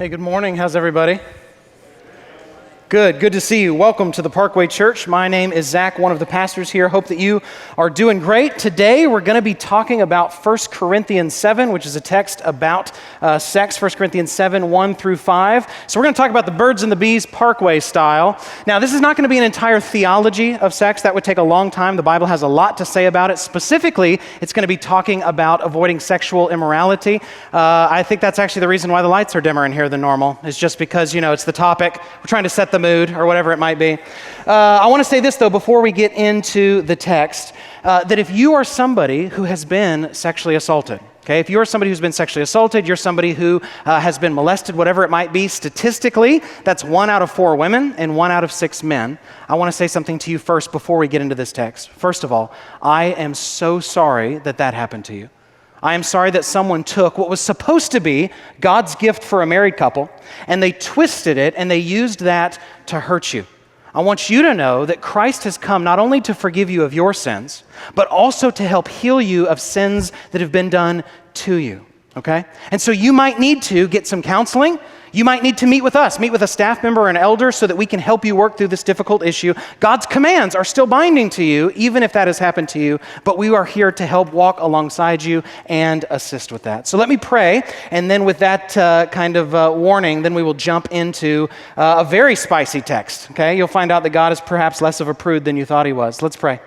Hey, good morning. How's everybody? Good to see you. Welcome to the Parkway Church. My name is Zach, one of the pastors here. Hope that you are doing great. Today, we're going to be talking about 1 Corinthians 7, which is a text about sex, 1 Corinthians 7, 1 through 5. So we're going to talk about the birds and the bees Parkway style. Now, this is not going to be an entire theology of sex. That would take a long time. The Bible has a lot to say about it. Specifically, it's going to be talking about avoiding sexual immorality. I think that's actually the reason why the lights are dimmer in here than normal, is just because, it's the topic. We're trying to set the mood or whatever it might be. I want to say this, though, before we get into the text, that if you are somebody who has been sexually assaulted, okay, if you're somebody who's been sexually assaulted, you're somebody who has been molested, whatever it might be, statistically, that's 1 out of 4 women and 1 out of 6 men. I want to say something to you first before we get into this text. First of all, I am so sorry that happened to you. I am sorry that someone took what was supposed to be God's gift for a married couple, and they twisted it and they used that to hurt you. I want you to know that Christ has come not only to forgive you of your sins, but also to help heal you of sins that have been done to you, okay? And so you might need to get some counseling. You might need to meet with us, meet with a staff member or an elder so that we can help you work through this difficult issue. God's commands are still binding to you, even if that has happened to you, but we are here to help walk alongside you and assist with that. So let me pray, and then with that warning, then we will jump into a very spicy text, okay? You'll find out that God is perhaps less of a prude than you thought he was. Let's pray.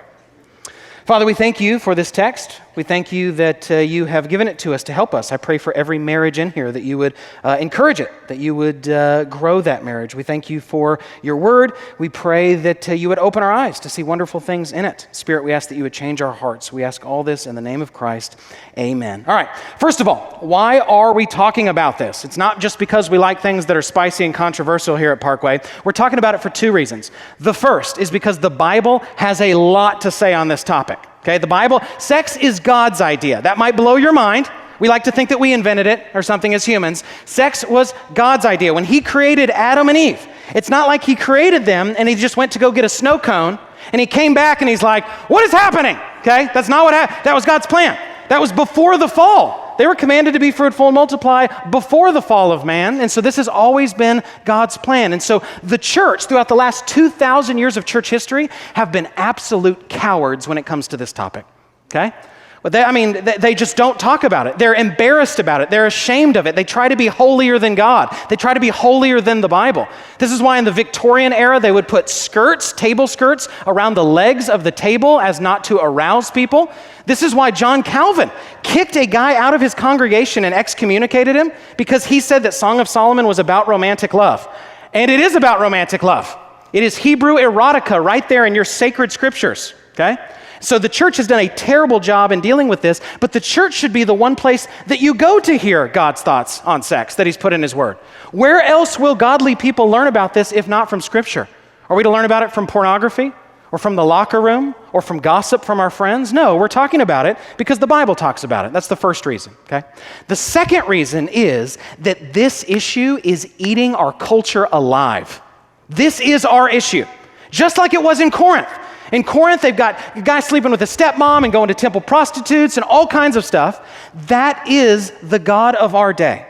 Father, we thank you for this text. We thank you that you have given it to us to help us. I pray for every marriage in here that you would encourage it, that you would grow that marriage. We thank you for your word. We pray that you would open our eyes to see wonderful things in it. Spirit, we ask that you would change our hearts. We ask all this in the name of Christ. Amen. All right. First of all, why are we talking about this? It's not just because we like things that are spicy and controversial here at Parkway. We're talking about it for 2 reasons. The first is because the Bible has a lot to say on this topic. Okay, the Bible, sex is God's idea. That might blow your mind. We like to think that we invented it or something as humans. Sex was God's idea. When he created Adam and Eve, it's not like he created them and he just went to go get a snow cone and he came back and he's like, what is happening? Okay, that's not what happened. That was God's plan. That was before the fall. They were commanded to be fruitful and multiply before the fall of man, and so this has always been God's plan. And so the church, throughout the last 2,000 years of church history, have been absolute cowards when it comes to this topic, okay? But they just don't talk about it. They're embarrassed about it. They're ashamed of it. They try to be holier than God. They try to be holier than the Bible. This is why in the Victorian era, they would put skirts, table skirts, around the legs of the table as not to arouse people. This is why John Calvin kicked a guy out of his congregation and excommunicated him because he said that Song of Solomon was about romantic love. And it is about romantic love. It is Hebrew erotica right there in your sacred scriptures, okay? So the church has done a terrible job in dealing with this, but the church should be the one place that you go to hear God's thoughts on sex that he's put in his word. Where else will godly people learn about this if not from Scripture? Are we to learn about it from pornography or from the locker room or from gossip from our friends? No, we're talking about it because the Bible talks about it. That's the first reason, okay? The second reason is that this issue is eating our culture alive. This is our issue, just like it was in Corinth. In Corinth, they've got guys sleeping with a stepmom and going to temple prostitutes and all kinds of stuff. That is the God of our day,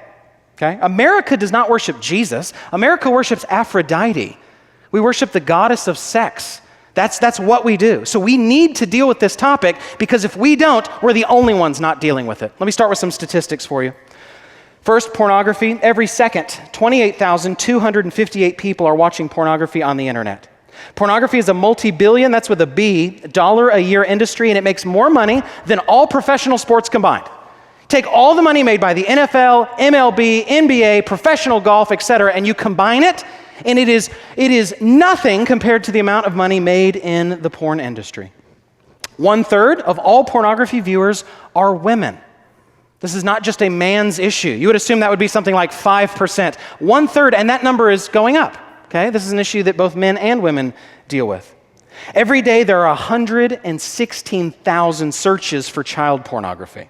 okay? America does not worship Jesus. America worships Aphrodite. We worship the goddess of sex. That's what we do. So we need to deal with this topic because if we don't, we're the only ones not dealing with it. Let me start with some statistics for you. First, pornography. Every second, 28,258 people are watching pornography on the internet. Pornography is a multi-billion, that's with a B, dollar a year industry, and it makes more money than all professional sports combined. Take all the money made by the NFL, MLB, NBA, professional golf, etc., and you combine it, and it is nothing compared to the amount of money made in the porn industry. 1/3 of all pornography viewers are women. This is not just a man's issue. You would assume that would be something like 5%. 1/3, and that number is going up. Okay, this is an issue that both men and women deal with. Every day there are 116,000 searches for child pornography.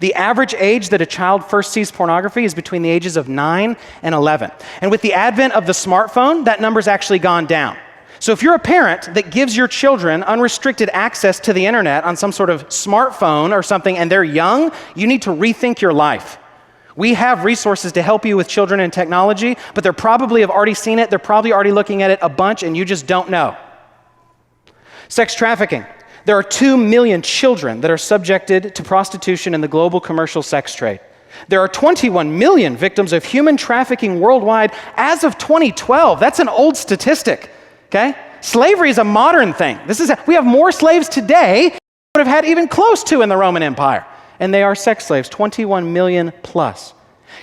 The average age that a child first sees pornography is between the ages of 9 and 11. And with the advent of the smartphone, that number's actually gone down. So if you're a parent that gives your children unrestricted access to the internet on some sort of smartphone or something and they're young, you need to rethink your life. We have resources to help you with children and technology, but they probably have already seen it. They're probably already looking at it a bunch, and you just don't know. Sex trafficking. There are 2 million children that are subjected to prostitution in the global commercial sex trade. There are 21 million victims of human trafficking worldwide as of 2012. That's an old statistic, okay? Slavery is a modern thing. We have more slaves today than we would have had even close to in the Roman Empire. And they are sex slaves, 21 million plus.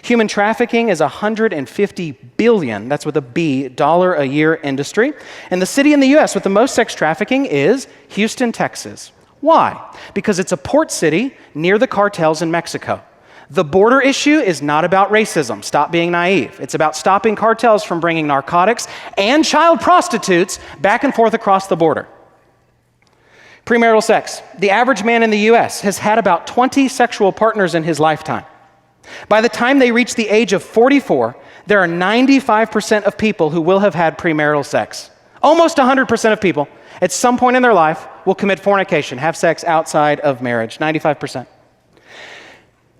Human trafficking is $150 billion, that's with a B, dollar a year industry. And the city in the US with the most sex trafficking is Houston, Texas. Why? Because it's a port city near the cartels in Mexico. The border issue is not about racism. Stop being naive. It's about stopping cartels from bringing narcotics and child prostitutes back and forth across the border. Premarital sex. The average man in the US has had about 20 sexual partners in his lifetime. By the time they reach the age of 44, there are 95% of people who will have had premarital sex. Almost 100% of people at some point in their life will commit fornication, have sex outside of marriage, 95%.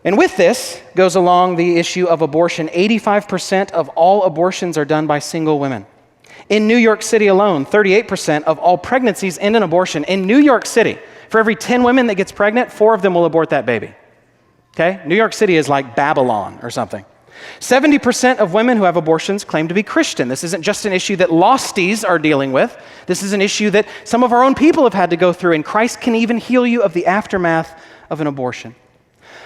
And with this goes along the issue of abortion. 85% of all abortions are done by single women. In New York City alone, 38% of all pregnancies end in abortion. In New York City, for every 10 women that gets pregnant, 4 of them will abort that baby. Okay? New York City is like Babylon or something. 70% of women who have abortions claim to be Christian. This isn't just an issue that losties are dealing with. This is an issue that some of our own people have had to go through, and Christ can even heal you of the aftermath of an abortion.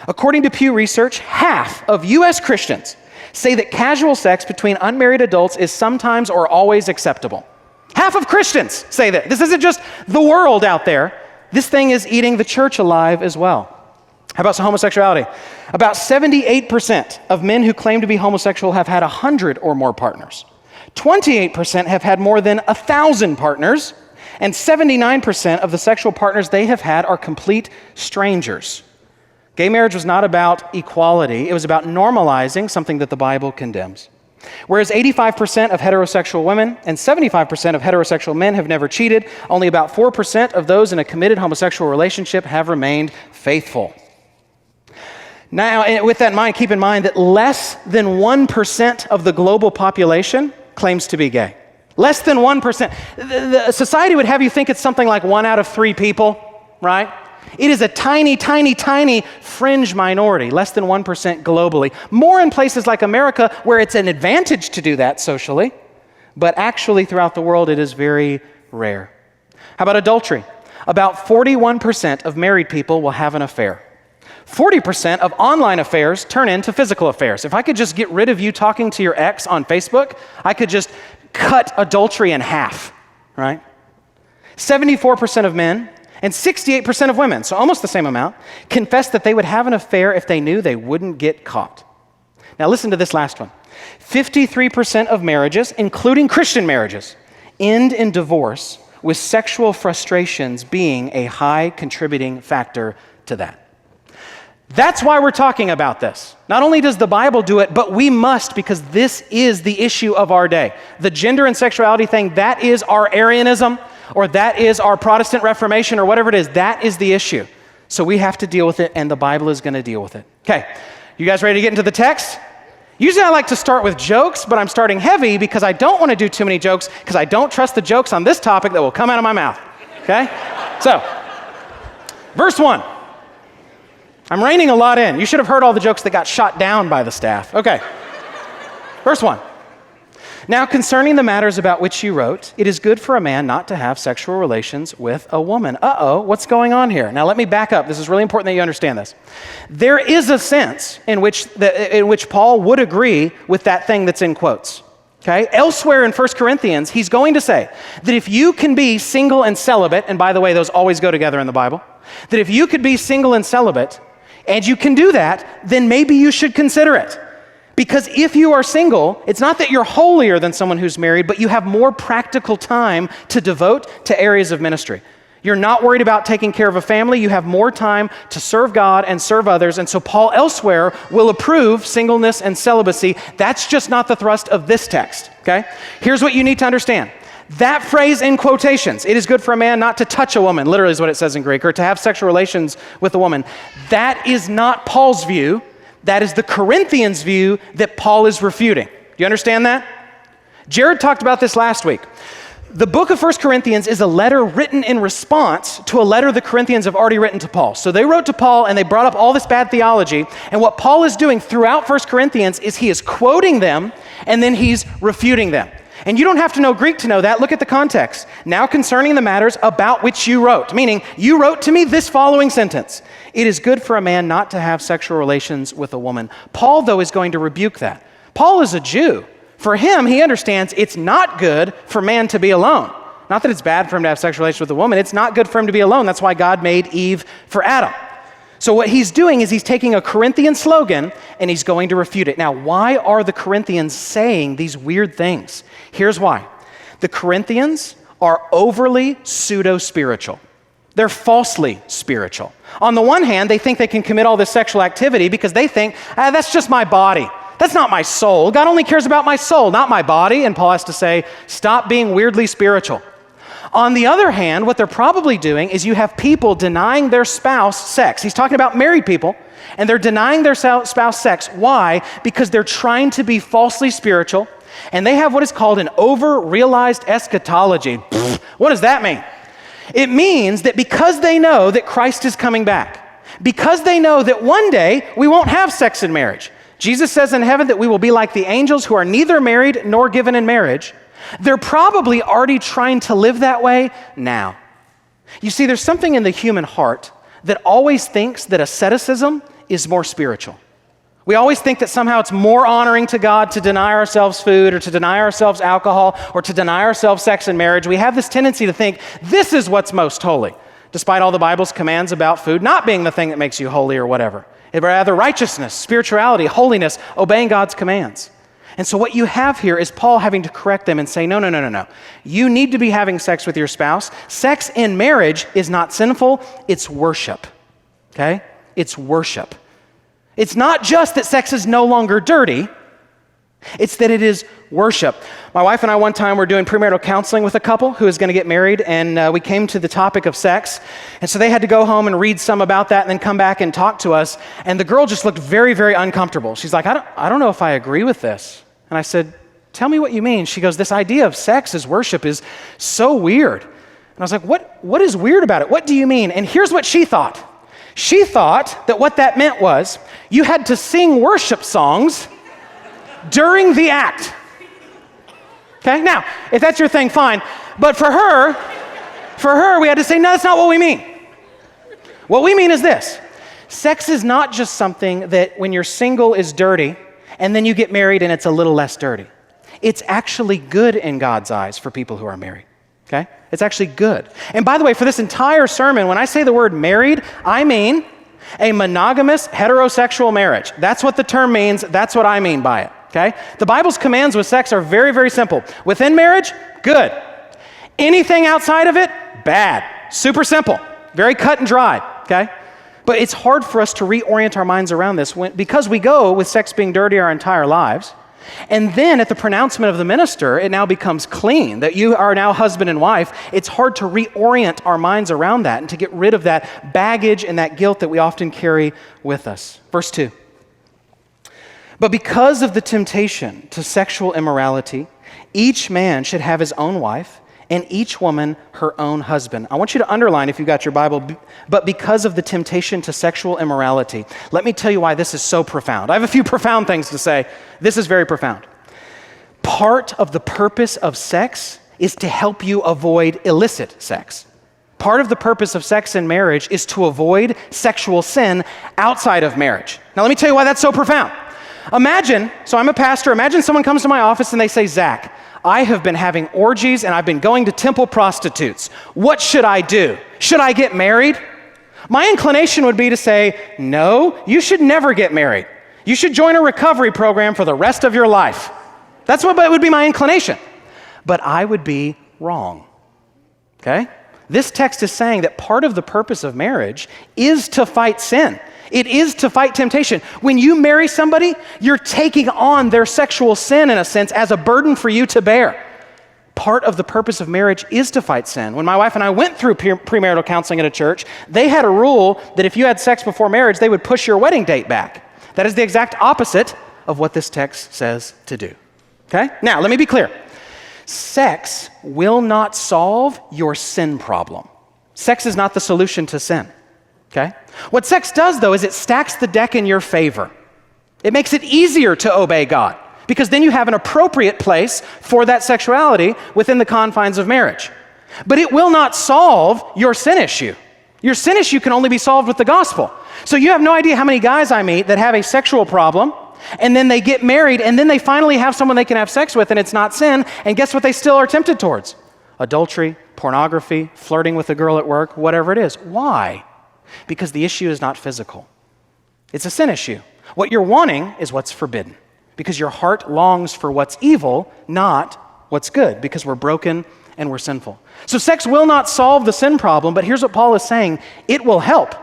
According to Pew Research, half of U.S. Christians say that casual sex between unmarried adults is sometimes or always acceptable. Half of Christians say that. This isn't just the world out there. This thing is eating the church alive as well. How about some homosexuality? About 78% of men who claim to be homosexual have had 100 or more partners. 28% have had more than 1,000 partners, and 79% of the sexual partners they have had are complete strangers. Gay marriage was not about equality. It was about normalizing something that the Bible condemns. Whereas 85% of heterosexual women and 75% of heterosexual men have never cheated, only about 4% of those in a committed homosexual relationship have remained faithful. Now, with that in mind, keep in mind that less than 1% of the global population claims to be gay. Less than 1%. The society would have you think it's something like 1 out of 3 people, right? It is a tiny, tiny, tiny fringe minority, less than 1% globally. More in places like America where it's an advantage to do that socially, but actually throughout the world it is very rare. How about adultery? About 41% of married people will have an affair. 40% of online affairs turn into physical affairs. If I could just get rid of you talking to your ex on Facebook, I could just cut adultery in half, right? 74% of men and 68% of women, so almost the same amount, confess that they would have an affair if they knew they wouldn't get caught. Now listen to this last one. 53% of marriages, including Christian marriages, end in divorce, with sexual frustrations being a high contributing factor to that. That's why we're talking about this. Not only does the Bible do it, but we must, because this is the issue of our day. The gender and sexuality thing, that is our Arianism, or that is our Protestant Reformation, or whatever it is. That is the issue. So we have to deal with it, and the Bible is going to deal with it. Okay, you guys ready to get into the text? Usually I like to start with jokes, but I'm starting heavy because I don't want to do too many jokes because I don't trust the jokes on this topic that will come out of my mouth. Okay? So, verse 1. I'm reining a lot in. You should have heard all the jokes that got shot down by the staff. Okay. Verse 1. Now concerning the matters about which you wrote, it is good for a man not to have sexual relations with a woman. Uh-oh, what's going on here? Now let me back up. This is really important that you understand this. There is a sense in which Paul would agree with that thing that's in quotes. Okay? Elsewhere in 1 Corinthians, he's going to say that if you can be single and celibate, and by the way, those always go together in the Bible, that if you could be single and celibate, and you can do that, then maybe you should consider it. Because if you are single, it's not that you're holier than someone who's married, but you have more practical time to devote to areas of ministry. You're not worried about taking care of a family. You have more time to serve God and serve others. And so Paul elsewhere will approve singleness and celibacy. That's just not the thrust of this text, okay? Here's what you need to understand. That phrase in quotations, it is good for a man not to touch a woman, literally is what it says in Greek, or to have sexual relations with a woman. That is not Paul's view. That is the Corinthians' view that Paul is refuting. Do you understand that? Jared talked about this last week. The book of 1 Corinthians is a letter written in response to a letter the Corinthians have already written to Paul. So they wrote to Paul and they brought up all this bad theology. And what Paul is doing throughout 1 Corinthians is he is quoting them and then he's refuting them. And you don't have to know Greek to know that. Look at the context. Now concerning the matters about which you wrote, meaning you wrote to me this following sentence. It is good for a man not to have sexual relations with a woman. Paul, though, is going to rebuke that. Paul is a Jew. For him, he understands it's not good for man to be alone. Not that it's bad for him to have sexual relations with a woman. It's not good for him to be alone. That's why God made Eve for Adam. So what he's doing is he's taking a Corinthian slogan and he's going to refute it. Now, why are the Corinthians saying these weird things? Here's why. The Corinthians are overly pseudo-spiritual. They're falsely spiritual. On the one hand, they think they can commit all this sexual activity because they think, that's just my body. That's not my soul. God only cares about my soul, not my body. And Paul has to say, stop being weirdly spiritual. On the other hand, what they're probably doing is you have people denying their spouse sex. He's talking about married people, and they're denying their spouse sex. Why? Because they're trying to be falsely spiritual, and they have what is called an over-realized eschatology. What does that mean? It means that because they know that Christ is coming back, because they know that one day we won't have sex in marriage. Jesus says in heaven that we will be like the angels who are neither married nor given in marriage. They're probably already trying to live that way now. You see, there's something in the human heart that always thinks that asceticism is more spiritual. We always think that somehow it's more honoring to God to deny ourselves food or to deny ourselves alcohol or to deny ourselves sex in marriage. We have this tendency to think this is what's most holy, despite all the Bible's commands about food not being the thing that makes you holy or whatever. Rather, righteousness, spirituality, holiness, obeying God's commands. And so what you have here is Paul having to correct them and say, no. You need to be having sex with your spouse. Sex in marriage is not sinful, it's worship, okay? It's worship. It's not just that sex is no longer dirty, it's that it is worship. My wife and I one time were doing premarital counseling with a couple who was going to get married, and we came to the topic of sex. And so they had to go home and read some about that and then come back and talk to us. And the girl just looked very, very uncomfortable. She's like, I don't know if I agree with this. And I said, tell me what you mean. She goes, this idea of sex as worship is so weird. And I was like, what is weird about it? What do you mean? And here's what she thought. She thought that what that meant was you had to sing worship songs during the act. Okay, now, if that's your thing, fine. But for her, we had to say, no, that's not what we mean. What we mean is this. Sex is not just something that when you're single is dirty, and then you get married and it's a little less dirty. It's actually good in God's eyes for people who are married, okay? It's actually good. And by the way, for this entire sermon, when I say the word married, I mean a monogamous heterosexual marriage. That's what the term means. That's what I mean by it. Okay? The Bible's commands with sex are very, very simple. Within marriage, good. Anything outside of it, bad. Super simple. Very cut and dried, okay? But it's hard for us to reorient our minds around this because we go with sex being dirty our entire lives. And then at the pronouncement of the minister, it now becomes clean, that you are now husband and wife. It's hard to reorient our minds around that and to get rid of that baggage and that guilt that we often carry with us. Verse 2. But because of the temptation to sexual immorality, each man should have his own wife and each woman her own husband. I want you to underline, if you've got your Bible, but because of the temptation to sexual immorality. Let me tell you why this is so profound. I have a few profound things to say. This is very profound. Part of the purpose of sex is to help you avoid illicit sex. Part of the purpose of sex in marriage is to avoid sexual sin outside of marriage. Now let me tell you why that's so profound. Imagine, so I'm a pastor, imagine someone comes to my office and they say, Zach, I have been having orgies and I've been going to temple prostitutes. What should I do? Should I get married? My inclination would be to say, no, you should never get married. You should join a recovery program for the rest of your life. That's what would be my inclination. But I would be wrong, okay? This text is saying that part of the purpose of marriage is to fight sin. It is to fight temptation. When you marry somebody, you're taking on their sexual sin, in a sense, as a burden for you to bear. Part of the purpose of marriage is to fight sin. When my wife and I went through premarital counseling at a church, they had a rule that if you had sex before marriage, they would push your wedding date back. That is the exact opposite of what this text says to do. Okay? Now, let me be clear. Sex will not solve your sin problem. Sex is not the solution to sin. Okay? What sex does, though, is it stacks the deck in your favor. It makes it easier to obey God because then you have an appropriate place for that sexuality within the confines of marriage. But it will not solve your sin issue. Your sin issue can only be solved with the gospel. So you have no idea how many guys I meet that have a sexual problem, and then they get married, and then they finally have someone they can have sex with, and it's not sin, and guess what they still are tempted towards? Adultery, pornography, flirting with a girl at work, whatever it is. Why? Because the issue is not physical. It's a sin issue. What you're wanting is what's forbidden, because your heart longs for what's evil, not what's good, because we're broken and we're sinful. So sex will not solve the sin problem, but here's what Paul is saying. It will help.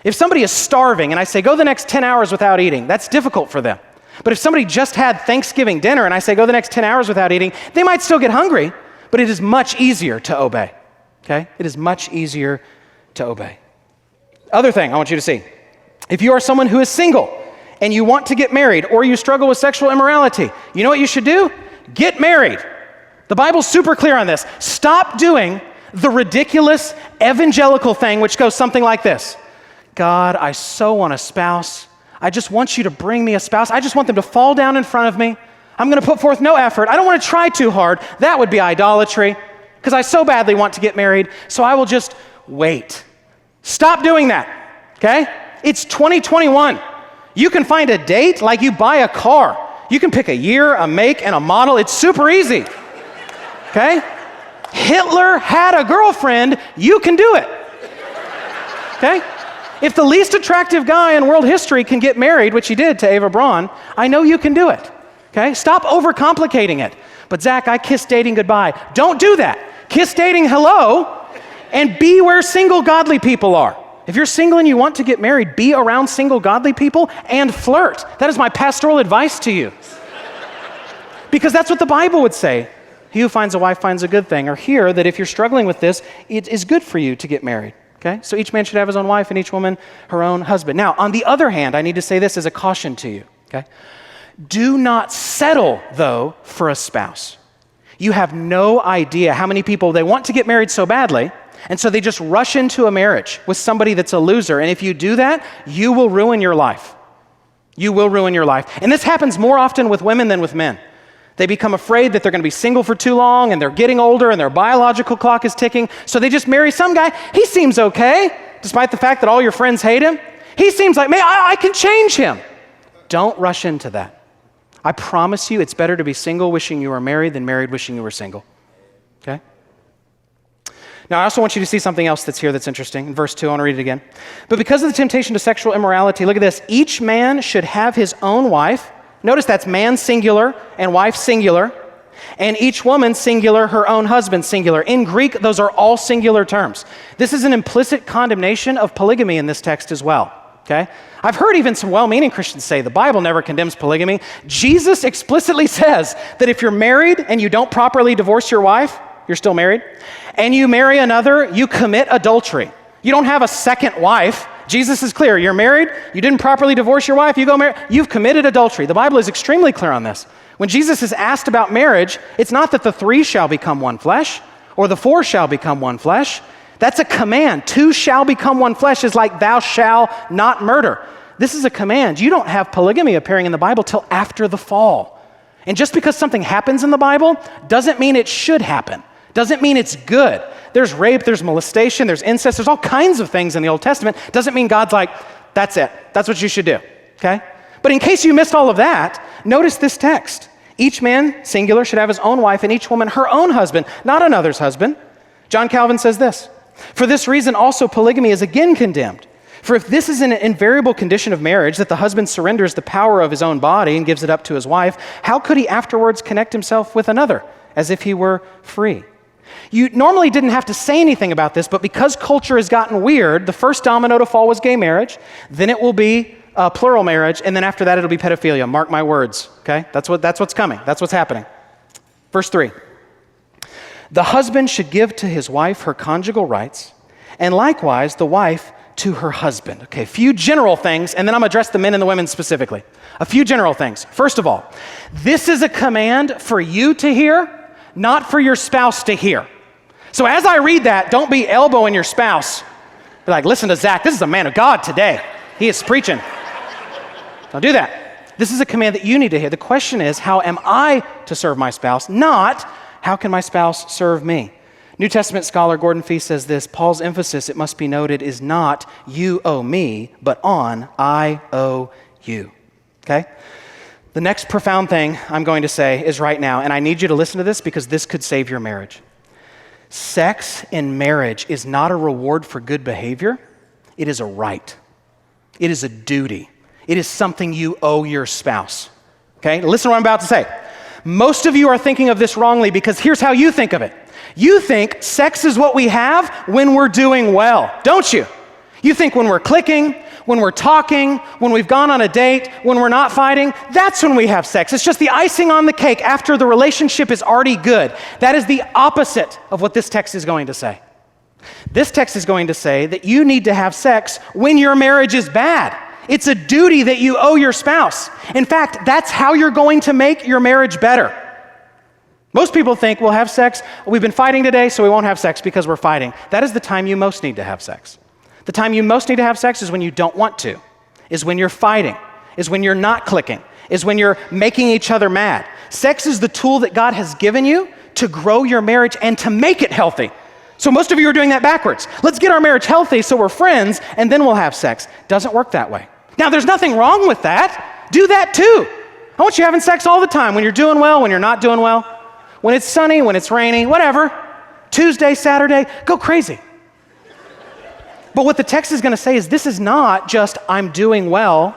If somebody is starving and I say, go the next 10 hours without eating, that's difficult for them. But if somebody just had Thanksgiving dinner and I say, go the next 10 hours without eating, they might still get hungry, but it is much easier to obey. Okay? It is much easier to obey. Other thing I want you to see. If you are someone who is single and you want to get married or you struggle with sexual immorality, you know what you should do? Get married. The Bible's super clear on this. Stop doing the ridiculous evangelical thing which goes something like this. God, I so want a spouse. I just want you to bring me a spouse. I just want them to fall down in front of me. I'm going to put forth no effort. I don't want to try too hard. That would be idolatry because I so badly want to get married, so I will just wait. Stop doing that, okay? It's 2021. You can find a date like you buy a car. You can pick a year, a make, and a model. It's super easy. Okay? Hitler had a girlfriend, you can do it. Okay? If the least attractive guy in world history can get married, which he did to Eva Braun, I know you can do it. Okay? Stop overcomplicating it. But Zach, I kiss dating goodbye. Don't do that. Kiss dating hello and be where single godly people are. If you're single and you want to get married, be around single godly people and flirt. That is my pastoral advice to you. Because that's what the Bible would say. He who finds a wife finds a good thing. Or here, that if you're struggling with this, it is good for you to get married. Okay? So each man should have his own wife and each woman her own husband. Now, on the other hand, I need to say this as a caution to you. Okay? Do not settle, though, for a spouse. You have no idea how many people, they want to get married so badly, and so they just rush into a marriage with somebody that's a loser. And if you do that, you will ruin your life. You will ruin your life. And this happens more often with women than with men. They become afraid that they're going to be single for too long and they're getting older and their biological clock is ticking. So they just marry some guy. He seems okay, despite the fact that all your friends hate him. He seems like, man, I can change him. Don't rush into that. I promise you it's better to be single wishing you were married than married wishing you were single. Okay? Now, I also want you to see something else that's here that's interesting. In verse 2, I want to read it again. But because of the temptation to sexual immorality, look at this. Each man should have his own wife. Notice that's man singular and wife singular, and each woman singular, her own husband singular. In Greek, those are all singular terms. This is an implicit condemnation of polygamy in this text as well, okay? I've heard even some well-meaning Christians say the Bible never condemns polygamy. Jesus explicitly says that if you're married and you don't properly divorce your wife, you're still married, and you marry another, you commit adultery. You don't have a second wife. Jesus is clear. You're married, you didn't properly divorce your wife, you go marry, you've committed adultery. The Bible is extremely clear on this. When Jesus is asked about marriage, it's not that the 3 shall become one flesh or the 4 shall become one flesh. That's a command. 2 shall become one flesh is like thou shalt not murder. This is a command. You don't have polygamy appearing in the Bible till after the fall. And just because something happens in the Bible doesn't mean it should happen. Doesn't mean it's good. There's rape, there's molestation, there's incest, there's all kinds of things in the Old Testament. Doesn't mean God's like, that's it. That's what you should do, okay? But in case you missed all of that, notice this text. Each man, singular, should have his own wife and each woman her own husband, not another's husband. John Calvin says this, for this reason also polygamy is again condemned. For if this is an invariable condition of marriage, that the husband surrenders the power of his own body and gives it up to his wife, how could he afterwards connect himself with another, as if he were free? You normally didn't have to say anything about this, but because culture has gotten weird, the first domino to fall was gay marriage, then it will be plural marriage, and then after that it'll be pedophilia. Mark my words, okay? That's what's coming. That's what's happening. Verse 3. The husband should give to his wife her conjugal rights, and likewise the wife to her husband. Okay, a few general things, and then I'm going to address the men and the women specifically. A few general things. First of all, this is a command for you to hear, not for your spouse to hear. So as I read that, don't be elbowing your spouse. Be like, listen to Zach, this is a man of God today. He is preaching. Don't do that. This is a command that you need to hear. The question is, how am I to serve my spouse? Not, how can my spouse serve me? New Testament scholar Gordon Fee says this: Paul's emphasis, it must be noted, is not you owe me, but on I owe you. Okay? The next profound thing I'm going to say is right now, and I need you to listen to this because this could save your marriage. Sex in marriage is not a reward for good behavior. It is a right. It is a duty. It is something you owe your spouse. Okay? Listen to what I'm about to say. Most of you are thinking of this wrongly because here's how you think of it. You think sex is what we have when we're doing well, don't you? You think when we're clicking, when we're talking, when we've gone on a date, when we're not fighting, that's when we have sex. It's just the icing on the cake after the relationship is already good. That is the opposite of what this text is going to say. This text is going to say that you need to have sex when your marriage is bad. It's a duty that you owe your spouse. In fact, that's how you're going to make your marriage better. Most people think we'll have sex. We've been fighting today, so we won't have sex because we're fighting. That is the time you most need to have sex. The time you most need to have sex is when you don't want to, is when you're fighting, is when you're not clicking, is when you're making each other mad. Sex is the tool that God has given you to grow your marriage and to make it healthy. So most of you are doing that backwards. Let's get our marriage healthy so we're friends, and then we'll have sex. Doesn't work that way. Now, there's nothing wrong with that. Do that too. I want you having sex all the time, when you're doing well, when you're not doing well. When it's sunny, when it's rainy, whatever. Tuesday, Saturday, go crazy. But what the text is going to say is this is not just I'm doing well.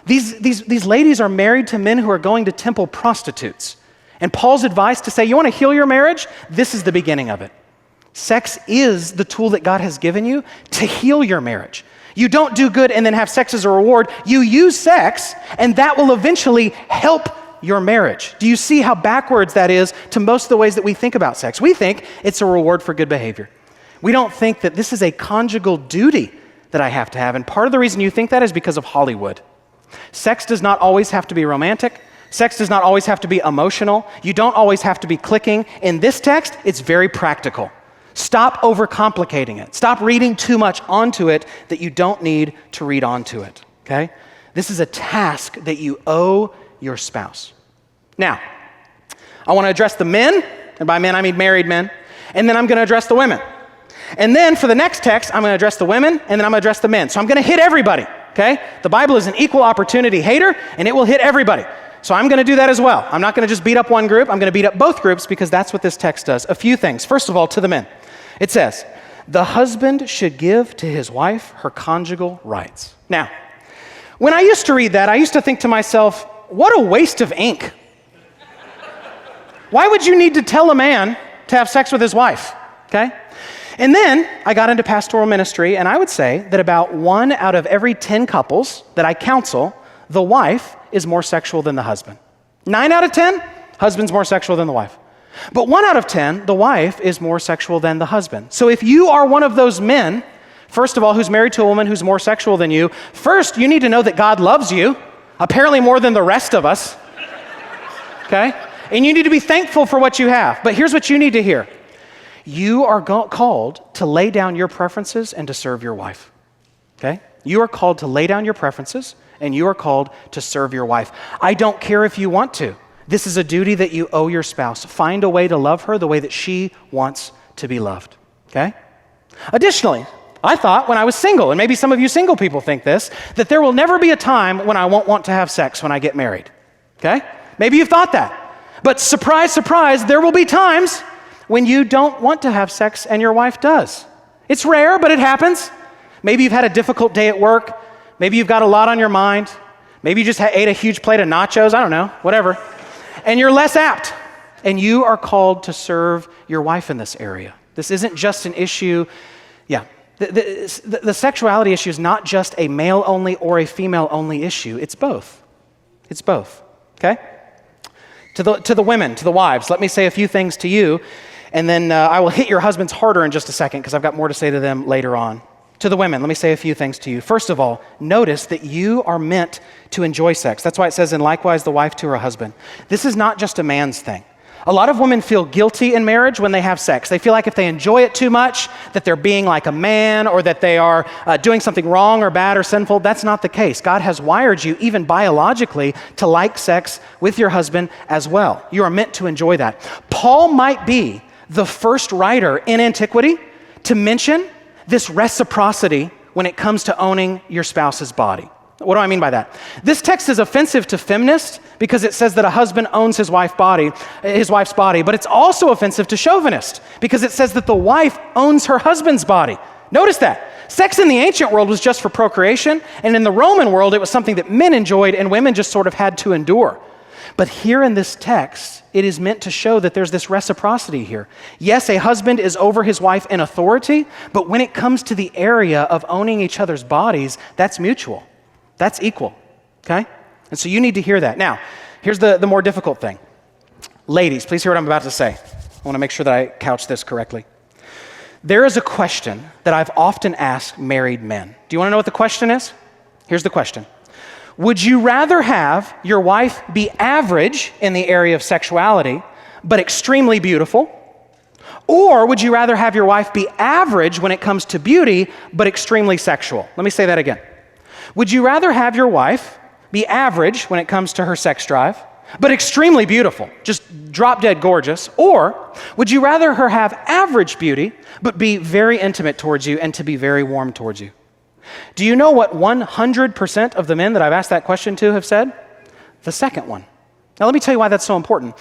These ladies are married to men who are going to temple prostitutes. And Paul's advice to say, you want to heal your marriage? This is the beginning of it. Sex is the tool that God has given you to heal your marriage. You don't do good and then have sex as a reward. You use sex, and that will eventually help your marriage. Do you see how backwards that is to most of the ways that we think about sex? We think it's a reward for good behavior. We don't think that this is a conjugal duty that I have to have. And part of the reason you think that is because of Hollywood. Sex does not always have to be romantic. Sex does not always have to be emotional. You don't always have to be clicking. In this text, it's very practical. Stop overcomplicating it. Stop reading too much onto it that you don't need to read onto it, okay? This is a task that you owe your spouse. Now, I want to address the men, and by men I mean married men, and then I'm going to address the women. And then for the next text, I'm going to address the women, and then I'm going to address the men. So I'm going to hit everybody, okay? The Bible is an equal opportunity hater, and it will hit everybody. So I'm going to do that as well. I'm not going to just beat up one group. I'm going to beat up both groups because that's what this text does. A few things. First of all, to the men. It says, the husband should give to his wife her conjugal rights. Now, when I used to read that, I used to think to myself, what a waste of ink. Why would you need to tell a man to have sex with his wife? Okay? And then I got into pastoral ministry, and I would say that about 1 out of every 10 couples that I counsel, the wife is more sexual than the husband. 9 out of 10, husband's more sexual than the wife. But 1 out of 10, the wife is more sexual than the husband. So if you are one of those men, first of all, who's married to a woman who's more sexual than you, first you need to know that God loves you, apparently more than the rest of us, okay? And you need to be thankful for what you have. But here's what you need to hear. You are called to lay down your preferences and to serve your wife, okay? You are called to lay down your preferences and you are called to serve your wife. I don't care if you want to. This is a duty that you owe your spouse. Find a way to love her the way that she wants to be loved, okay? Additionally, I thought when I was single, and maybe some of you single people think this, that there will never be a time when I won't want to have sex when I get married, okay? Maybe you've thought that. But surprise, surprise, there will be times when you don't want to have sex and your wife does. It's rare, but it happens. Maybe you've had a difficult day at work. Maybe you've got a lot on your mind. Maybe you just ate a huge plate of nachos. I don't know, whatever. And you're less apt. And you are called to serve your wife in this area. This isn't just an issue, the sexuality issue is not just a male-only or a female-only issue. It's both. It's both, okay? To the women, to the wives, let me say a few things to you, and then I will hit your husbands harder in just a second because I've got more to say to them later on. To the women, let me say a few things to you. First of all, notice that you are meant to enjoy sex. That's why it says, and likewise the wife to her husband. This is not just a man's thing. A lot of women feel guilty in marriage when they have sex. They feel like if they enjoy it too much, that they're being like a man or that they are doing something wrong or bad or sinful. That's not the case. God has wired you, even biologically, to like sex with your husband as well. You are meant to enjoy that. Paul might be the first writer in antiquity to mention this reciprocity when it comes to owning your spouse's body. What do I mean by that? This text is offensive to feminists because it says that a husband owns his wife's body, but it's also offensive to chauvinists because it says that the wife owns her husband's body. Notice that. Sex in the ancient world was just for procreation, and in the Roman world, it was something that men enjoyed and women just sort of had to endure. But here in this text, it is meant to show that there's this reciprocity here. Yes, a husband is over his wife in authority, but when it comes to the area of owning each other's bodies, that's mutual. That's equal, okay? And so you need to hear that. Now, here's the more difficult thing. Ladies, please hear what I'm about to say. I want to make sure that I couch this correctly. There is a question that I've often asked married men. Do you want to know what the question is? Here's the question. Would you rather have your wife be average in the area of sexuality, but extremely beautiful? Or would you rather have your wife be average when it comes to beauty, but extremely sexual? Let me say that again. Would you rather have your wife be average when it comes to her sex drive, but extremely beautiful, just drop dead gorgeous? Or would you rather her have average beauty, but be very intimate towards you and to be very warm towards you? Do you know what 100% of the men that I've asked that question to have said? The second one. Now let me tell you why that's so important.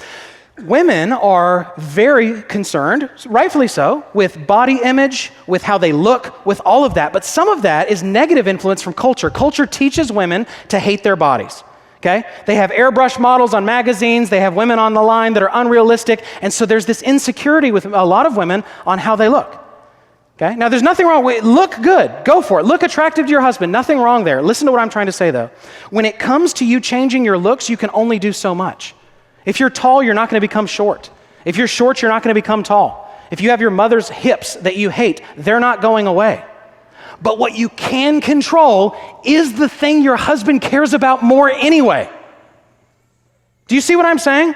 Women are very concerned, rightfully so, with body image, with how they look, with all of that. But some of that is negative influence from culture. Culture teaches women to hate their bodies. Okay? They have airbrush models on magazines. They have women on the line that are unrealistic. And so there's this insecurity with a lot of women on how they look. Okay? Now, there's nothing wrong. Look good. Go for it. Look attractive to your husband. Nothing wrong there. Listen to what I'm trying to say, though. When it comes to you changing your looks, you can only do so much. If you're tall, you're not going to become short. If you're short, you're not going to become tall. If you have your mother's hips that you hate, they're not going away. But what you can control is the thing your husband cares about more anyway. Do you see what I'm saying?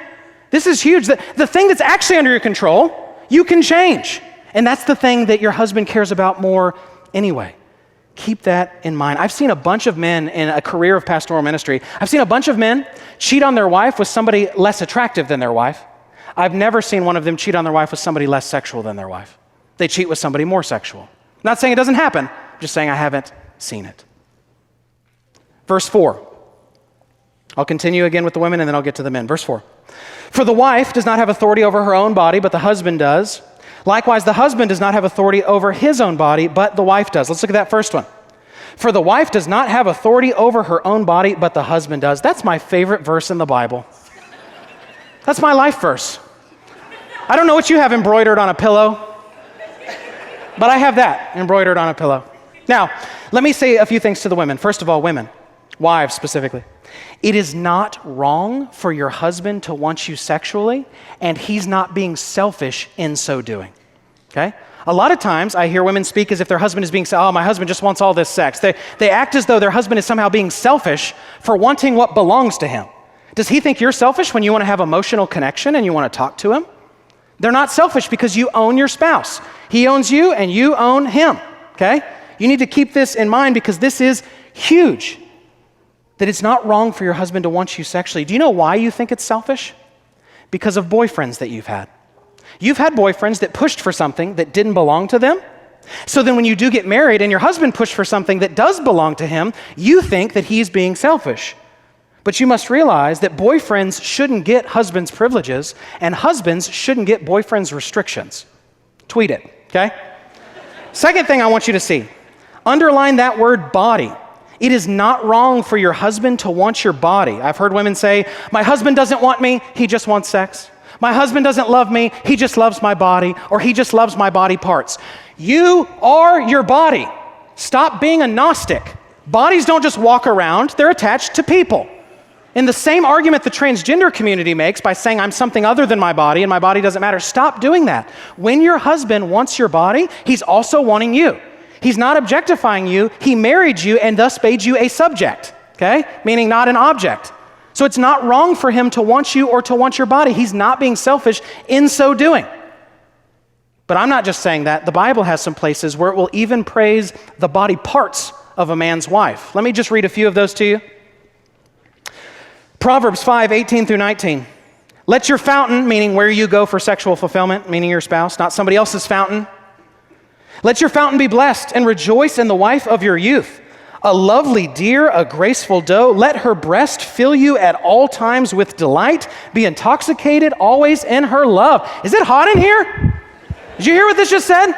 This is huge. The thing that's actually under your control, you can change. And that's the thing that your husband cares about more anyway. Keep that in mind. I've seen a bunch of men in a career of pastoral ministry. I've seen a bunch of men cheat on their wife with somebody less attractive than their wife. I've never seen one of them cheat on their wife with somebody less sexual than their wife. They cheat with somebody more sexual. I'm not saying it doesn't happen. I'm just saying I haven't seen it. Verse 4. I'll continue again with the women and then I'll get to the men. Verse 4. For the wife does not have authority over her own body, but the husband does. Likewise, the husband does not have authority over his own body, but the wife does. Let's look at that first one. For the wife does not have authority over her own body, but the husband does. That's my favorite verse in the Bible. That's my life verse. I don't know what you have embroidered on a pillow, but I have that embroidered on a pillow. Now, let me say a few things to the women. First of all, women, wives specifically. It is not wrong for your husband to want you sexually, and he's not being selfish in so doing. Okay? A lot of times I hear women speak as if their husband is being, oh, my husband just wants all this sex. They act as though their husband is somehow being selfish for wanting what belongs to him. Does he think you're selfish when you want to have emotional connection and you want to talk to him? They're not selfish because you own your spouse. He owns you and you own him. Okay? You need to keep this in mind because this is huge. That it's not wrong for your husband to want you sexually. Do you know why you think it's selfish? Because of boyfriends that you've had. You've had boyfriends that pushed for something that didn't belong to them. So then when you do get married and your husband pushed for something that does belong to him, you think that he's being selfish. But you must realize that boyfriends shouldn't get husbands' privileges and husbands shouldn't get boyfriends' restrictions. Tweet it, okay? Second thing I want you to see, underline that word body. It is not wrong for your husband to want your body. I've heard women say, my husband doesn't want me, he just wants sex. My husband doesn't love me, he just loves my body, or he just loves my body parts. You are your body. Stop being a Gnostic. Bodies don't just walk around, they're attached to people. In the same argument the transgender community makes by saying I'm something other than my body and my body doesn't matter, stop doing that. When your husband wants your body, he's also wanting you. He's not objectifying you. He married you and thus made you a subject, okay? Meaning not an object. So it's not wrong for him to want you or to want your body. He's not being selfish in so doing. But I'm not just saying that. The Bible has some places where it will even praise the body parts of a man's wife. Let me just read a few of those to you. Proverbs 5:18 through 19. Let your fountain, meaning where you go for sexual fulfillment, meaning your spouse, not somebody else's fountain. Let your fountain be blessed and rejoice in the wife of your youth. A lovely deer, a graceful doe, let her breast fill you at all times with delight. Be intoxicated always in her love. Is it hot in here? Did you hear what this just said?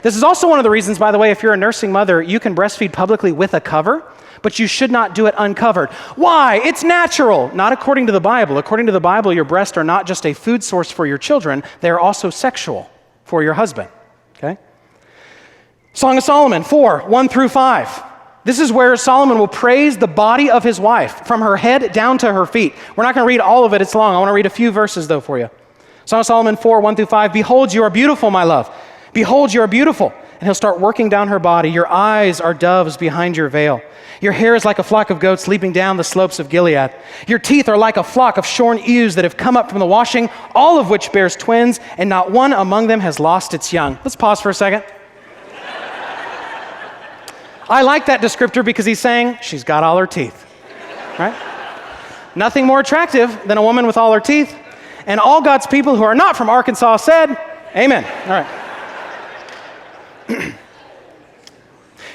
This is also one of the reasons, by the way, if you're a nursing mother, you can breastfeed publicly with a cover, but you should not do it uncovered. Why? It's natural. Not according to the Bible. According to the Bible, your breasts are not just a food source for your children, they are also sexual for your husband. Okay? Song of Solomon 4:1 through 5. This is where Solomon will praise the body of his wife from her head down to her feet. We're not going to read all of it. It's long. I want to read a few verses, though, for you. Song of Solomon 4:1 through 5. Behold, you are beautiful, my love. Behold, you are beautiful. And he'll start working down her body. Your eyes are doves behind your veil. Your hair is like a flock of goats leaping down the slopes of Gilead. Your teeth are like a flock of shorn ewes that have come up from the washing, all of which bears twins, and not one among them has lost its young. Let's pause for a second. I like that descriptor because he's saying she's got all her teeth, right? Nothing more attractive than a woman with all her teeth. And all God's people who are not from Arkansas said, amen. All right.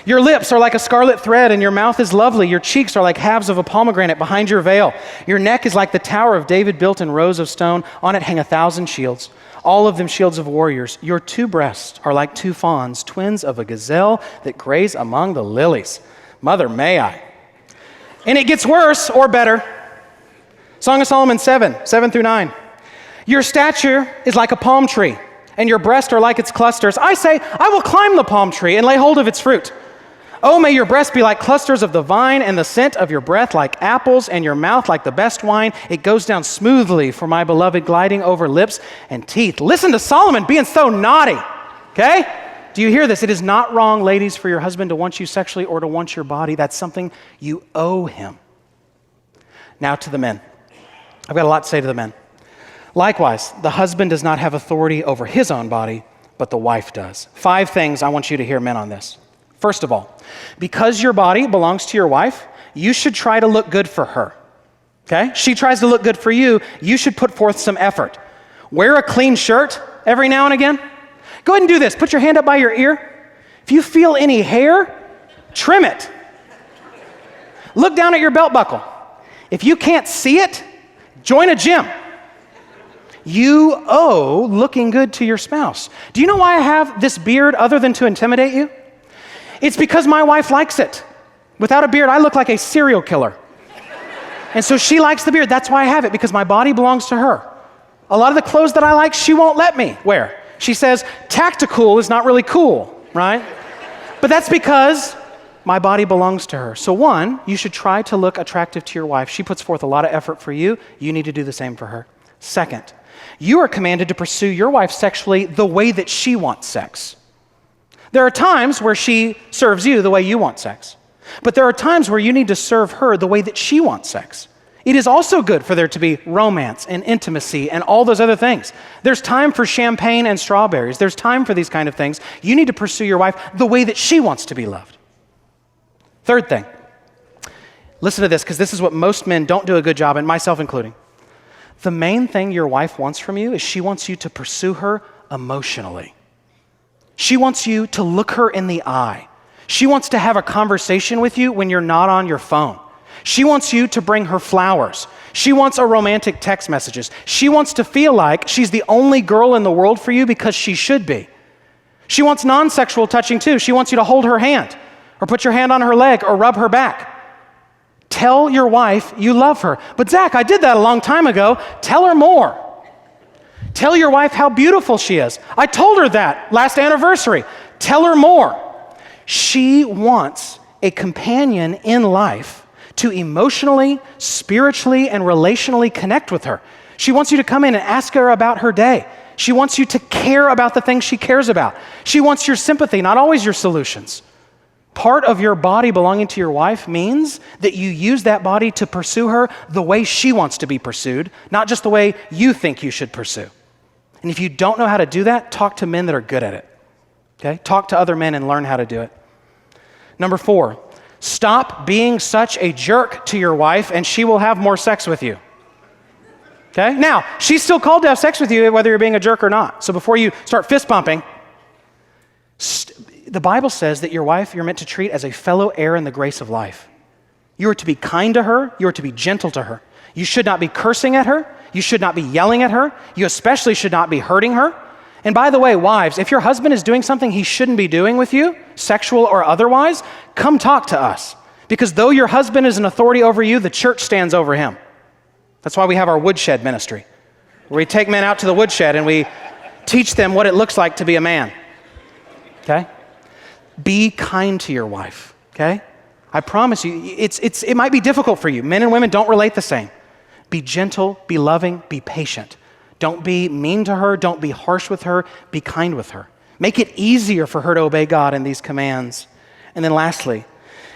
Your lips are like a scarlet thread, and your mouth is lovely. Your cheeks are like halves of a pomegranate behind your veil. Your neck is like the tower of David built in rows of stone. On it hang 1,000 shields, all of them shields of warriors. Your two breasts are like two fawns, twins of a gazelle that graze among the lilies. Mother, may I? And it gets worse or better. Song of Solomon 7 through 9. Your stature is like a palm tree, and your breasts are like its clusters. I say, I will climb the palm tree and lay hold of its fruit. Oh, may your breasts be like clusters of the vine, and the scent of your breath like apples, and your mouth like the best wine. It goes down smoothly for my beloved, gliding over lips and teeth. Listen to Solomon being so naughty, okay? Do you hear this? It is not wrong, ladies, for your husband to want you sexually or to want your body. That's something you owe him. Now to the men. I've got a lot to say to the men. Likewise, the husband does not have authority over his own body, but the wife does. 5 things I want you to hear, men, on this. First of all, because your body belongs to your wife, you should try to look good for her, okay? She tries to look good for you, you should put forth some effort. Wear a clean shirt every now and again. Go ahead and do this. Put your hand up by your ear. If you feel any hair, trim it. Look down at your belt buckle. If you can't see it, join a gym. You owe looking good to your spouse. Do you know why I have this beard other than to intimidate you? It's because my wife likes it. Without a beard, I look like a serial killer. And so she likes the beard. That's why I have it, because my body belongs to her. A lot of the clothes that I like, she won't let me wear. She says, tactical is not really cool, right? But that's because my body belongs to her. So 1, you should try to look attractive to your wife. She puts forth a lot of effort for you. You need to do the same for her. 2nd, you are commanded to pursue your wife sexually the way that she wants sex. There are times where she serves you the way you want sex. But there are times where you need to serve her the way that she wants sex. It is also good for there to be romance and intimacy and all those other things. There's time for champagne and strawberries. There's time for these kind of things. You need to pursue your wife the way that she wants to be loved. 3rd thing, listen to this, because this is what most men don't do a good job, and myself including. The main thing your wife wants from you is she wants you to pursue her emotionally. She wants you to look her in the eye. She wants to have a conversation with you when you're not on your phone. She wants you to bring her flowers. She wants a romantic text messages. She wants to feel like she's the only girl in the world for you because she should be. She wants non-sexual touching too. She wants you to hold her hand or put your hand on her leg or rub her back. Tell your wife you love her. But Zach, I did that a long time ago. Tell her more. Tell your wife how beautiful she is. I told her that last anniversary. Tell her more. She wants a companion in life to emotionally, spiritually, and relationally connect with her. She wants you to come in and ask her about her day. She wants you to care about the things she cares about. She wants your sympathy, not always your solutions. Part of your body belonging to your wife means that you use that body to pursue her the way she wants to be pursued, not just the way you think you should pursue. And if you don't know how to do that, talk to men that are good at it. Okay? Talk to other men and learn how to do it. Number 4, stop being such a jerk to your wife and she will have more sex with you. Okay? Now, she's still called to have sex with you whether you're being a jerk or not. So before you start fist bumping, the Bible says that your wife you're meant to treat as a fellow heir in the grace of life. You are to be kind to her. You are to be gentle to her. You should not be cursing at her. You should not be yelling at her. You especially should not be hurting her. And by the way, wives, if your husband is doing something he shouldn't be doing with you, sexual or otherwise, come talk to us. Because though your husband is an authority over you, the church stands over him. That's why we have our woodshed ministry, where we take men out to the woodshed and we teach them what it looks like to be a man. Okay? Be kind to your wife, okay? I promise you, it might be difficult for you. Men and women don't relate the same. Be gentle, be loving, be patient. Don't be mean to her, don't be harsh with her, be kind with her. Make it easier for her to obey God in these commands. And then lastly,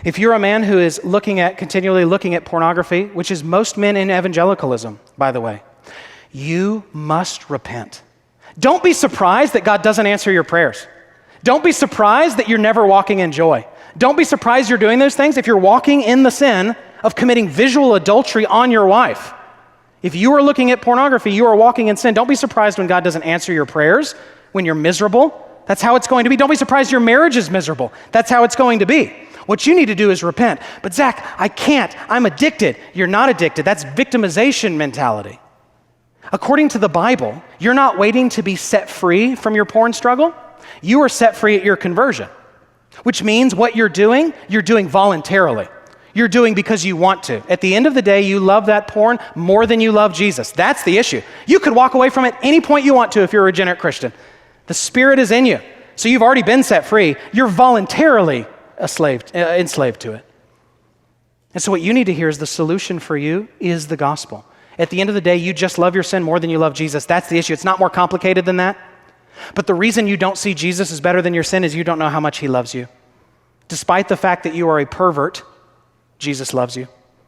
if you're a man who is continually looking at pornography, which is most men in evangelicalism, by the way, you must repent. Don't be surprised that God doesn't answer your prayers. Don't be surprised that you're never walking in joy. Don't be surprised you're doing those things if you're walking in the sin of committing visual adultery on your wife. If you are looking at pornography, you are walking in sin. Don't be surprised when God doesn't answer your prayers, when you're miserable. That's how it's going to be. Don't be surprised your marriage is miserable. That's how it's going to be. What you need to do is repent. But Zach, I can't. I'm addicted. You're not addicted. That's victimization mentality. According to the Bible, you're not waiting to be set free from your porn struggle. You are set free at your conversion, which means what you're doing voluntarily. You're doing because you want to. At the end of the day, you love that porn more than you love Jesus. That's the issue. You could walk away from it any point you want to if you're a regenerate Christian. The Spirit is in you. So you've already been set free. You're voluntarily enslaved to it. And so what you need to hear is the solution for you is the gospel. At the end of the day, you just love your sin more than you love Jesus. That's the issue. It's not more complicated than that. But the reason you don't see Jesus as better than your sin is you don't know how much he loves you. Despite the fact that you are a pervert, Jesus loves you,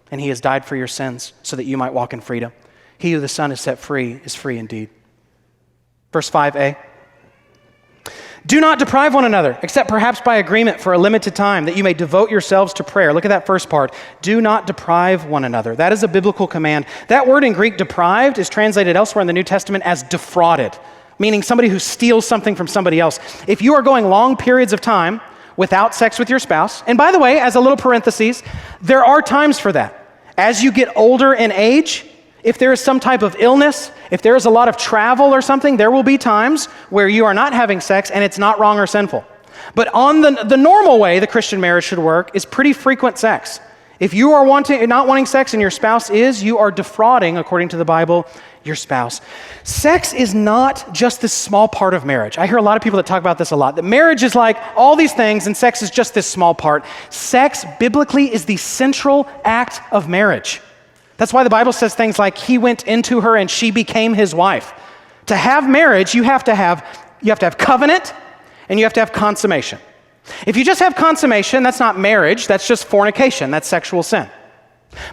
and he has died for your sins so that you might walk in freedom. He who the Son has set free is free indeed. Verse 5a. Do not deprive one another, except perhaps by agreement for a limited time, that you may devote yourselves to prayer. Look at that first part. Do not deprive one another. That is a biblical command. That word in Greek, deprived, is translated elsewhere in the New Testament as defrauded, meaning somebody who steals something from somebody else. If you are going long periods of time without sex with your spouse, and by the way, as a little parenthesis, there are times for that. As you get older in age, if there is some type of illness, if there is a lot of travel or something, there will be times where you are not having sex and it's not wrong or sinful. But on the normal way the Christian marriage should work is pretty frequent sex. If you are not wanting sex and your spouse is, you are defrauding, according to the Bible, your spouse. Sex is not just this small part of marriage. I hear a lot of people that talk about this a lot, that marriage is like all these things and sex is just this small part. Sex, biblically, is the central act of marriage. That's why the Bible says things like, he went into her and she became his wife. To have marriage, you have to have covenant and you have to have consummation. If you just have consummation, that's not marriage, that's just fornication, that's sexual sin.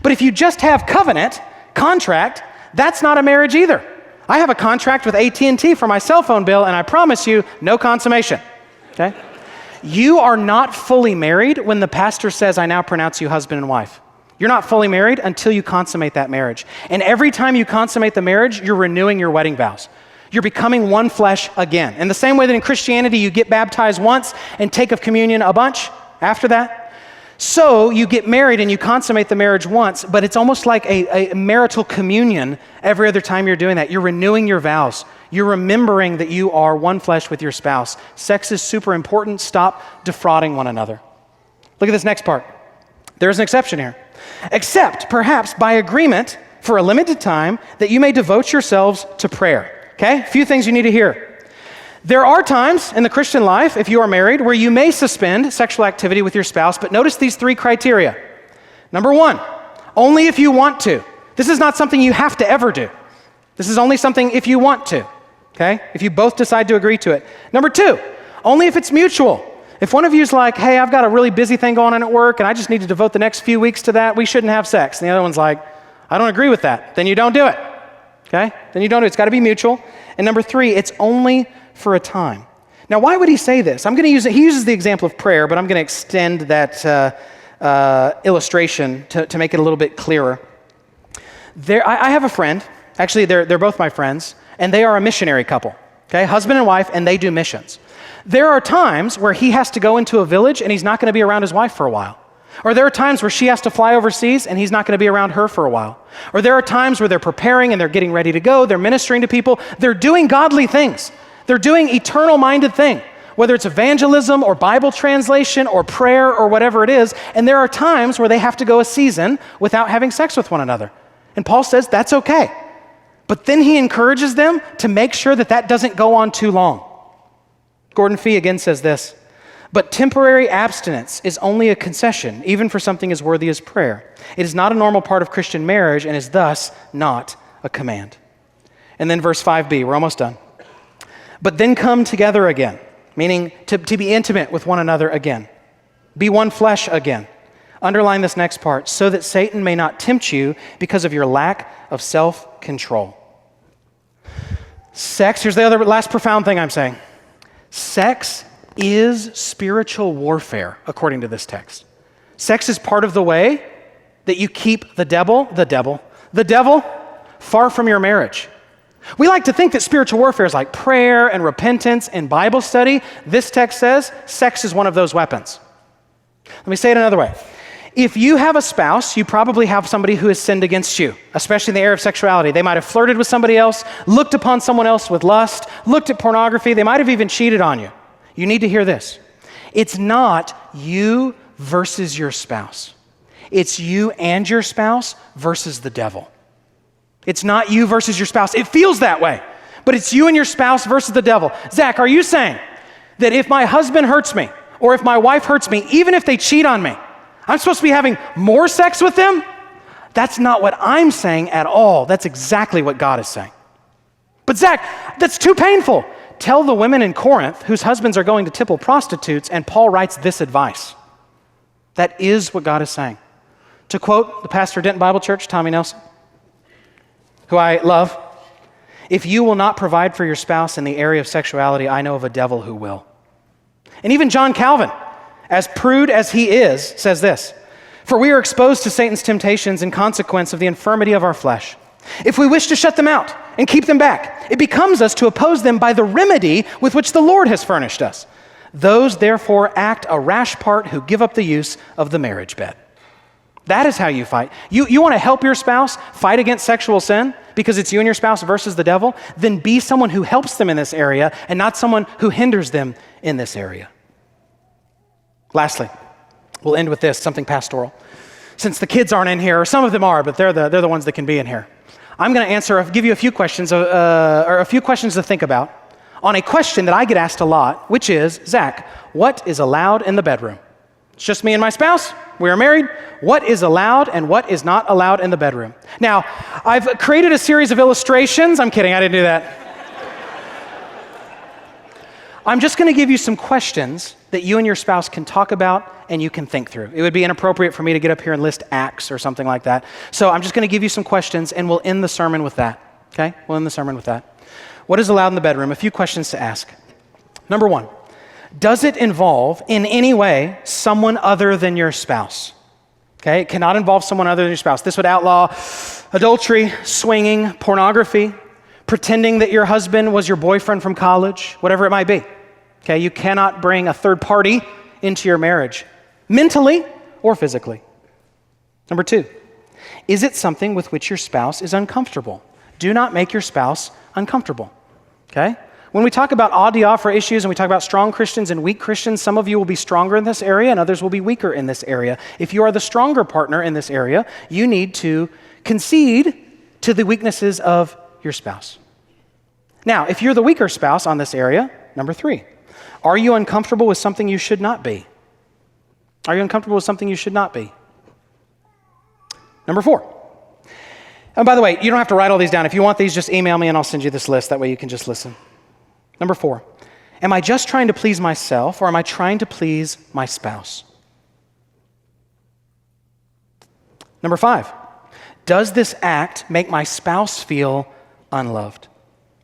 But if you just have covenant, contract, that's not a marriage either. I have a contract with AT&T for my cell phone bill, and I promise you, no consummation, okay? You are not fully married when the pastor says, I now pronounce you husband and wife. You're not fully married until you consummate that marriage. And every time you consummate the marriage, you're renewing your wedding vows. You're becoming one flesh again. In the same way that in Christianity, you get baptized once and take of communion a bunch after that, so you get married and you consummate the marriage once, but it's almost like a marital communion every other time you're doing that. You're renewing your vows. You're remembering that you are one flesh with your spouse. Sex is super important. Stop defrauding one another. Look at this next part. There's an exception here. Except, perhaps, by agreement for a limited time, that you may devote yourselves to prayer. Okay? A few things you need to hear. There are times in the Christian life, if you are married, where you may suspend sexual activity with your spouse, but notice these 3 criteria. Number 1, only if you want to. This is not something you have to ever do. This is only something if you want to. okay? If you both decide to agree to it. Number two, only if it's mutual. If one of you is like, hey, I've got a really busy thing going on at work and I just need to devote the next few weeks to that, we shouldn't have sex. And the other one's like, I don't agree with that. Then you don't do it, okay? Then you don't do it. It's got to be mutual. And number three, it's only for a time. Now, why would he say this? I'm going to use it. He uses the example of prayer, but I'm going to extend that illustration to make it a little bit clearer. I have a friend. Actually, they're both my friends, and they are a missionary couple, okay? Husband and wife, and they do missions. There are times where he has to go into a village, and he's not going to be around his wife for a while. Or there are times where she has to fly overseas, and he's not going to be around her for a while. Or there are times where they're preparing, and they're getting ready to go, they're ministering to people, they're doing godly things. They're doing eternal-minded thing, whether it's evangelism or Bible translation or prayer or whatever it is, and there are times where they have to go a season without having sex with one another. And Paul says that's okay. But then he encourages them to make sure that that doesn't go on too long. Gordon Fee again says this, but temporary abstinence is only a concession, even for something as worthy as prayer. It is not a normal part of Christian marriage and is thus not a command. And then verse 5b, we're almost done. But then come together again, meaning to be intimate with one another again. Be one flesh again. Underline this next part, so that Satan may not tempt you because of your lack of self-control. Sex, here's the last profound thing I'm saying. Sex is spiritual warfare, according to this text. Sex is part of the way that you keep the devil far from your marriage. We like to think that spiritual warfare is like prayer and repentance and Bible study. This text says sex is one of those weapons. Let me say it another way. If you have a spouse, you probably have somebody who has sinned against you, especially in the area of sexuality. They might have flirted with somebody else, looked upon someone else with lust, looked at pornography. They might have even cheated on you. You need to hear this. It's not you versus your spouse. It's you and your spouse versus the devil. It's not you versus your spouse. It feels that way, but it's you and your spouse versus the devil. Zach, are you saying that if my husband hurts me or if my wife hurts me, even if they cheat on me, I'm supposed to be having more sex with them? That's not what I'm saying at all. That's exactly what God is saying. But Zach, that's too painful. Tell the women in Corinth whose husbands are going to tipple prostitutes, and Paul writes this advice. That is what God is saying. To quote the pastor of Denton Bible Church, Tommy Nelson, who I love, if you will not provide for your spouse in the area of sexuality, I know of a devil who will. And even John Calvin, as prude as he is, says this, for we are exposed to Satan's temptations in consequence of the infirmity of our flesh. If we wish to shut them out and keep them back, it becomes us to oppose them by the remedy with which the Lord has furnished us. Those therefore act a rash part who give up the use of the marriage bed. That is how you fight. You want to help your spouse fight against sexual sin because it's you and your spouse versus the devil? Then be someone who helps them in this area and not someone who hinders them in this area. Lastly, we'll end with this, something pastoral. Since the kids aren't in here, or some of them are, but they're the ones that can be in here. I'm going to give you a few questions, or a few questions to think about on a question that I get asked a lot, which is, Zach, what is allowed in the bedroom? It's just me and my spouse. We are married. What is allowed and what is not allowed in the bedroom? Now, I've created a series of illustrations. I'm kidding. I didn't do that. I'm just going to give you some questions that you and your spouse can talk about and you can think through. It would be inappropriate for me to get up here and list acts or something like that. So I'm just going to give you some questions and we'll end the sermon with that. Okay? We'll end the sermon with that. What is allowed in the bedroom? A few questions to ask. Number one, does it involve in any way someone other than your spouse? Okay? It cannot involve someone other than your spouse. This would outlaw adultery, swinging, pornography, pretending that your husband was your boyfriend from college, whatever it might be. Okay? You cannot bring a third party into your marriage, mentally or physically. Number two, is it something with which your spouse is uncomfortable? Do not make your spouse uncomfortable. Okay? When we talk about adiaphora issues and we talk about strong Christians and weak Christians, some of you will be stronger in this area and others will be weaker in this area. If you are the stronger partner in this area, you need to concede to the weaknesses of your spouse. Now, if you're the weaker spouse on this area, number three, are you uncomfortable with something you should not be? Are you uncomfortable with something you should not be? Number four, And by the way, you don't have to write all these down. If you want these, just email me and I'll send you this list. That way you can just listen. Number 4, am I just trying to please myself or am I trying to please my spouse? Number 5, does this act make my spouse feel unloved?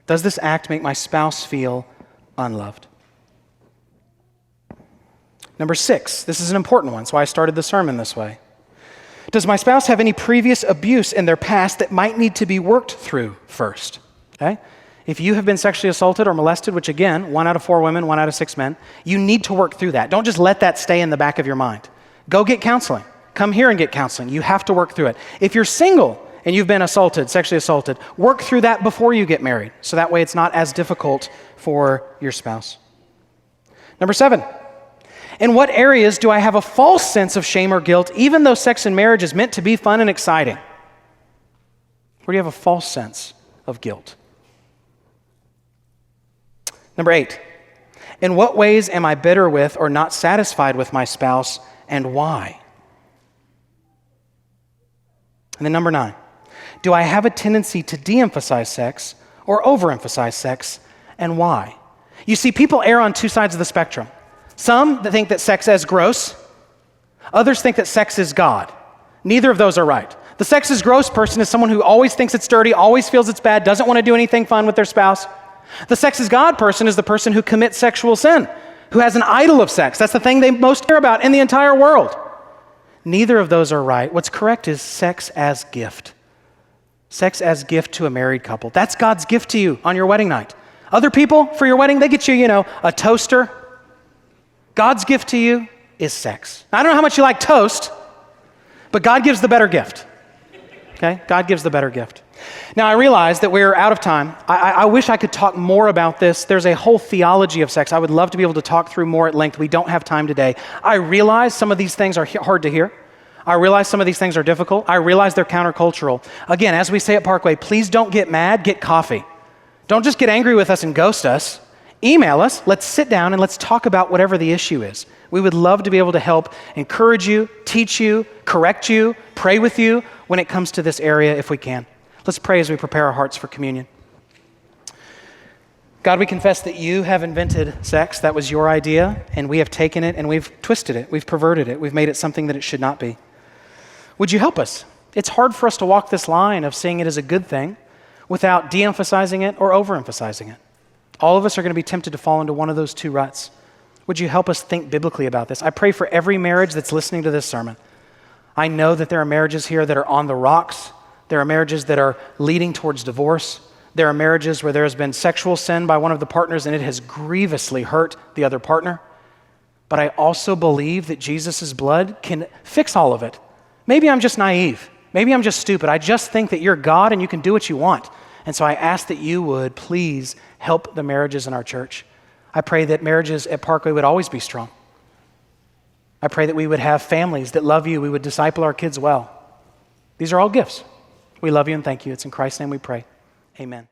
Does this act make my spouse feel unloved? Number 6, this is an important one, so I started the sermon this way. Does my spouse have any previous abuse in their past that might need to be worked through first? Okay? If you have been sexually assaulted or molested, which again, 1 out of 4 women, 1 out of 6 men, you need to work through that. Don't just let that stay in the back of your mind. Go get counseling. Come here and get counseling. You have to work through it. If you're single and you've been assaulted, sexually assaulted, work through that before you get married. So that way it's not as difficult for your spouse. Number 7, in what areas do I have a false sense of shame or guilt, even though sex and marriage is meant to be fun and exciting? Where do you have a false sense of guilt? Number 8, in what ways am I bitter with or not satisfied with my spouse, and why? And then number 9, do I have a tendency to de-emphasize sex or overemphasize sex, and why? You see, people err on 2 sides of the spectrum. Some that think that sex is gross. Others think that sex is God. Neither of those are right. The sex is gross person is someone who always thinks it's dirty, always feels it's bad, doesn't want to do anything fun with their spouse. The sex is God person is the person who commits sexual sin, who has an idol of sex. That's the thing they most care about in the entire world. Neither of those are right. What's correct is sex as gift. Sex as gift to a married couple. That's God's gift to you on your wedding night. Other people, for your wedding, they get you, a toaster. God's gift to you is sex. Now, I don't know how much you like toast, but God gives the better gift. Okay? God gives the better gift. Now, I realize that we're out of time. I wish I could talk more about this. There's a whole theology of sex. I would love to be able to talk through more at length. We don't have time today. I realize some of these things are hard to hear. I realize some of these things are difficult. I realize they're countercultural. Again, as we say at Parkway, please don't get mad, get coffee. Don't just get angry with us and ghost us. Email us, let's sit down and let's talk about whatever the issue is. We would love to be able to help encourage you, teach you, correct you, pray with you when it comes to this area if we can. Let's pray as we prepare our hearts for communion. God, we confess that you have invented sex. That was your idea, and we have taken it and we've twisted it. We've perverted it. We've made it something that it should not be. Would you help us? It's hard for us to walk this line of seeing it as a good thing without de-emphasizing it or overemphasizing it. All of us are going to be tempted to fall into one of those 2 ruts. Would you help us think biblically about this? I pray for every marriage that's listening to this sermon. I know that there are marriages here that are on the rocks. There are marriages that are leading towards divorce. There are marriages where there has been sexual sin by one of the partners and it has grievously hurt the other partner. But I also believe that Jesus' blood can fix all of it. Maybe I'm just naive. Maybe I'm just stupid. I just think that you're God and you can do what you want. And so I ask that you would please help the marriages in our church. I pray that marriages at Parkway would always be strong. I pray that we would have families that love you. We would disciple our kids well. These are all gifts. We love you and thank you. It's in Christ's name we pray. Amen.